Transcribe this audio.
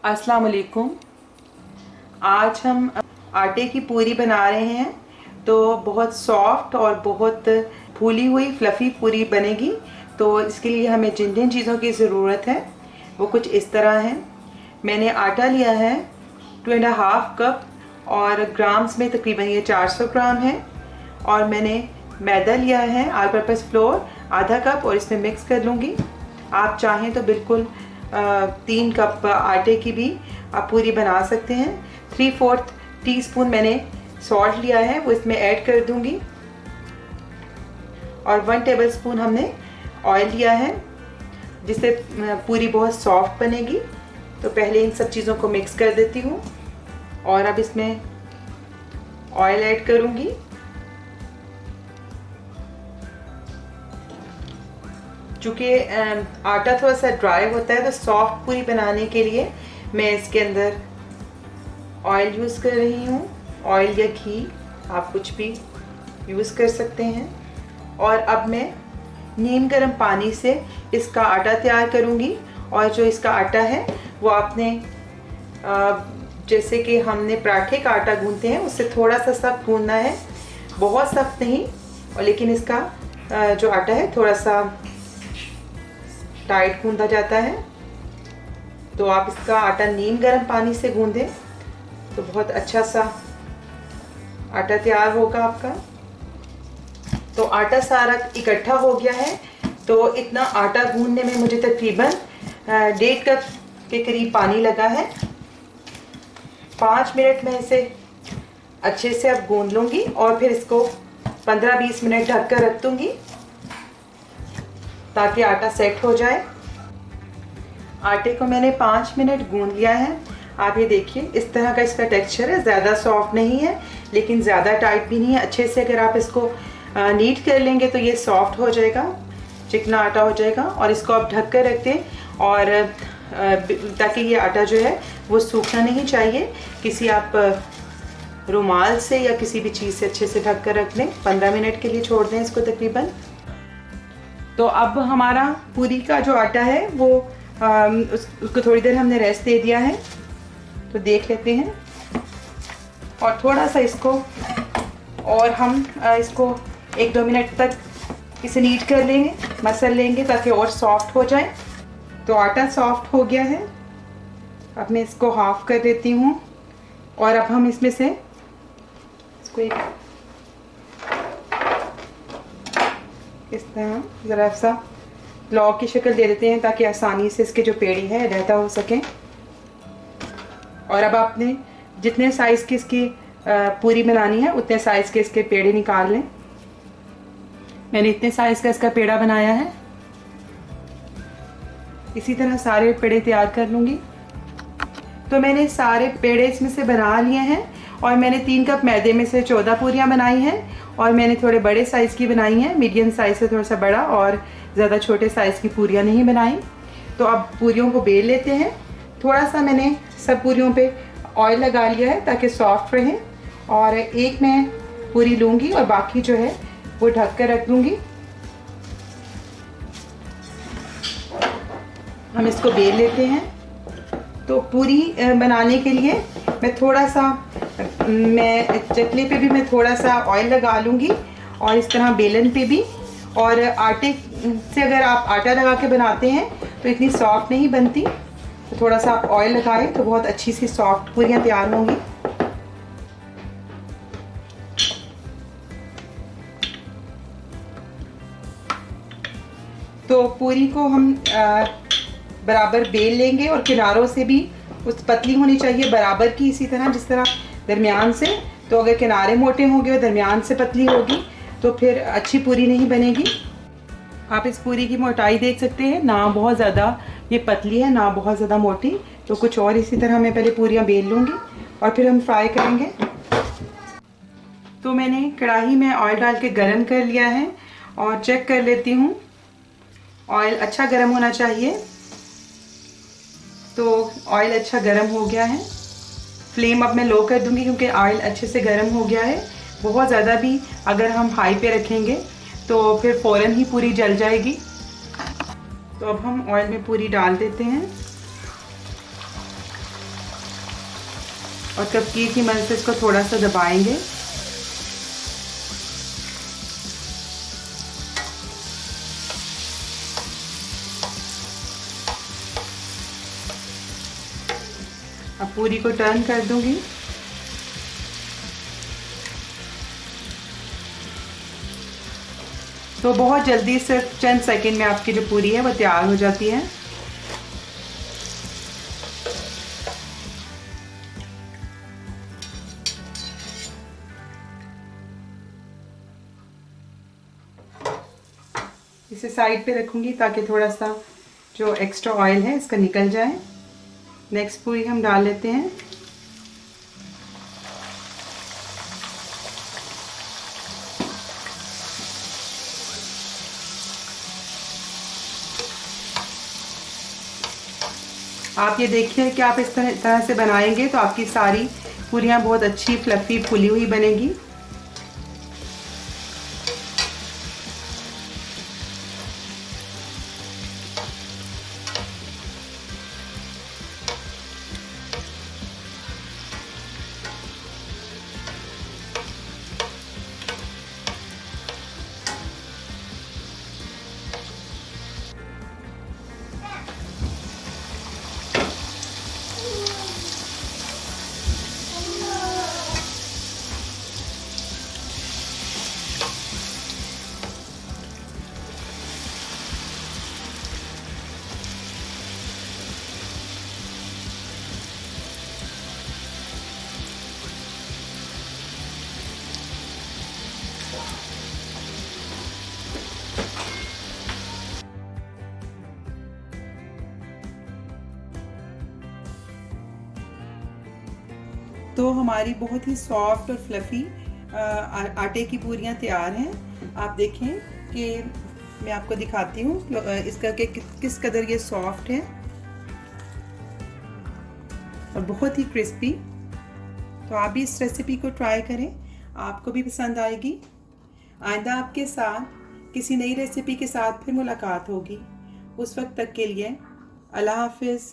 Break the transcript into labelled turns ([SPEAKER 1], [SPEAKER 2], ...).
[SPEAKER 1] अस्सलाम वालेकुम। आज हम आटे की पूरी बना रहे हैं। तो बहुत सॉफ्ट और बहुत फूली हुई फ्लफ़ी पूरी बनेगी। तो इसके लिए हमें जिन जिन चीज़ों की ज़रूरत है वो कुछ इस तरह है। मैंने आटा लिया है 2.5 कप और ग्राम्स में तकरीबन ये 400 ग्राम है। और मैंने मैदा लिया है ऑल पर्पज़ फ्लोर आधा कप और इसमें मिक्स कर लूँगी। आप चाहें तो बिल्कुल 3 कप आटे की भी आप पूरी बना सकते हैं। 3/4 टीस्पून मैंने सॉल्ट लिया है वो इसमें ऐड कर दूंगी और 1 टेबलस्पून हमने ऑयल लिया है जिससे पूरी बहुत सॉफ्ट बनेगी। तो पहले इन सब चीज़ों को मिक्स कर देती हूँ और अब इसमें ऑयल ऐड करूँगी। चूँकि आटा थोड़ा सा ड्राई होता है तो सॉफ्ट पूरी बनाने के लिए मैं इसके अंदर ऑयल यूज़ कर रही हूँ। ऑयल या घी आप कुछ भी यूज़ कर सकते हैं। और अब मैं नीम गर्म पानी से इसका आटा तैयार करूँगी। और जो इसका आटा है वो आपने जैसे कि हमने पराठे का आटा गूंथते हैं उससे थोड़ा सा सख्त गूंथना है, बहुत सख्त नहीं। और लेकिन इसका जो आटा है थोड़ा सा टाइट गूंथा जाता है। तो आप इसका आटा नीम गर्म पानी से गूंदें तो बहुत अच्छा सा आटा तैयार होगा आपका। तो आटा सारा इकट्ठा हो गया है। तो इतना आटा गूंदने में मुझे तकरीबन 1.5 कप के करीब पानी लगा है। 5 मिनट में इसे अच्छे से अब गूंद लूँगी और फिर इसको 15-20 मिनट ढक कर रख दूँगी ताकि आटा सेट हो जाए। आटे को मैंने 5 मिनट गूंद लिया है। आप ये देखिए इस तरह का इसका टेक्सचर है। ज़्यादा सॉफ्ट नहीं है लेकिन ज़्यादा टाइट भी नहीं है। अच्छे से अगर आप इसको नीट कर लेंगे तो ये सॉफ्ट हो जाएगा, चिकना आटा हो जाएगा। और इसको आप ढक कर रख दें और ताकि ये आटा जो है वो सूखना नहीं चाहिए। किसी आप रुमाल से या किसी भी चीज़ से अच्छे से ढक कर रख लें। 15 मिनट के लिए छोड़ दें इसको तकरीबन। तो अब हमारा पूरी का जो आटा है वो उसको थोड़ी देर हमने रेस्ट दे दिया है। तो देख लेते हैं और थोड़ा सा इसको और हम इसको 1-2 मिनट तक इसे नीट कर लेंगे, मसल लेंगे ताकि और सॉफ्ट हो जाए। तो आटा सॉफ्ट हो गया है। अब मैं इसको हाफ कर देती हूँ और अब हम इसमें से इसको एक इस तरह ज़रा सा लॉग की शक्ल दे देते हैं ताकि आसानी से इसके जो पेड़ी है रहता हो सके। और अब आपने जितने साइज़ की इसकी पूरी बनानी है उतने साइज़ के इसके पेड़े निकाल लें। मैंने इतने साइज़ का इसका पेड़ा बनाया है। इसी तरह सारे पेड़े तैयार कर लूँगी। तो मैंने सारे पेड़े इसमें से बना लिए हैं और मैंने 3 कप मैदे में से 14 पूरियाँ बनाई हैं। और मैंने थोड़े बड़े साइज़ की बनाई हैं, मीडियम साइज़ से थोड़ा सा बड़ा, और ज़्यादा छोटे साइज़ की पूरियाँ नहीं बनाई। तो अब पूरियों को बेल लेते हैं। थोड़ा सा मैंने सब पूरियों पे ऑयल लगा लिया है ताकि सॉफ्ट रहें। और एक मैं पूरी लूँगी और बाकी जो है वो ढक कर रख दूँगी। हम इसको बेल लेते हैं। तो पूरी बनाने के लिए मैं थोड़ा सा चकले पे भी मैं थोड़ा सा ऑयल लगा लूँगी और इस तरह बेलन पे भी। और आटे से अगर आप आटा लगा के बनाते हैं तो इतनी सॉफ्ट नहीं बनती। तो थोड़ा सा आप ऑयल लगाएं तो बहुत अच्छी सी सॉफ्ट पूरियाँ तैयार होंगी। तो पूरी को हम बराबर बेल लेंगे और किनारों से भी उस पतली होनी चाहिए बराबर की, इसी तरह जिस तरह दरमियान से। तो अगर किनारे मोटे होंगे और दरमियान से पतली होगी तो फिर अच्छी पूरी नहीं बनेगी। आप इस पूरी की मोटाई देख सकते हैं, ना बहुत ज़्यादा ये पतली है ना बहुत ज़्यादा मोटी। तो कुछ और इसी तरह मैं पहले पूरियाँ बेल लूँगी और फिर हम फ्राई करेंगे। तो मैंने कढ़ाई में ऑयल डाल के गरम कर लिया है और चेक कर लेती हूँ। ऑयल अच्छा गरम होना चाहिए। तो ऑयल अच्छा गरम हो गया है। फ्लेम अब मैं लो कर दूंगी क्योंकि ऑयल अच्छे से गरम हो गया है। बहुत ज़्यादा भी अगर हम हाई पे रखेंगे तो फिर फ़ौरन ही पूरी जल जाएगी। तो अब हम ऑयल में पूरी डाल देते हैं। और कपकीर की मदद से इसको थोड़ा सा दबाएंगे। अब पूरी को टर्न कर दूंगी। तो बहुत जल्दी, सिर्फ चंद सेकंड में आपकी जो पूरी है वो तैयार हो जाती है। इसे साइड पे रखूंगी ताकि थोड़ा सा जो एक्स्ट्रा ऑयल है इसका निकल जाए। नेक्स्ट पूरी हम डाल लेते हैं। आप ये देखिए कि आप इस तरह से बनाएंगे तो आपकी सारी पूरियां बहुत अच्छी फ्लफी फुली हुई बनेगी। तो हमारी बहुत ही सॉफ्ट और फ्लफ़ी आटे की पूरियां तैयार हैं। आप देखें कि मैं आपको दिखाती हूँ इसका कि किस कदर ये सॉफ्ट है और बहुत ही क्रिस्पी। तो आप भी इस रेसिपी को ट्राई करें, आपको भी पसंद आएगी। आइंदा आपके साथ किसी नई रेसिपी के साथ फिर मुलाकात होगी। उस वक्त तक के लिए अल्लाह हाफिज़।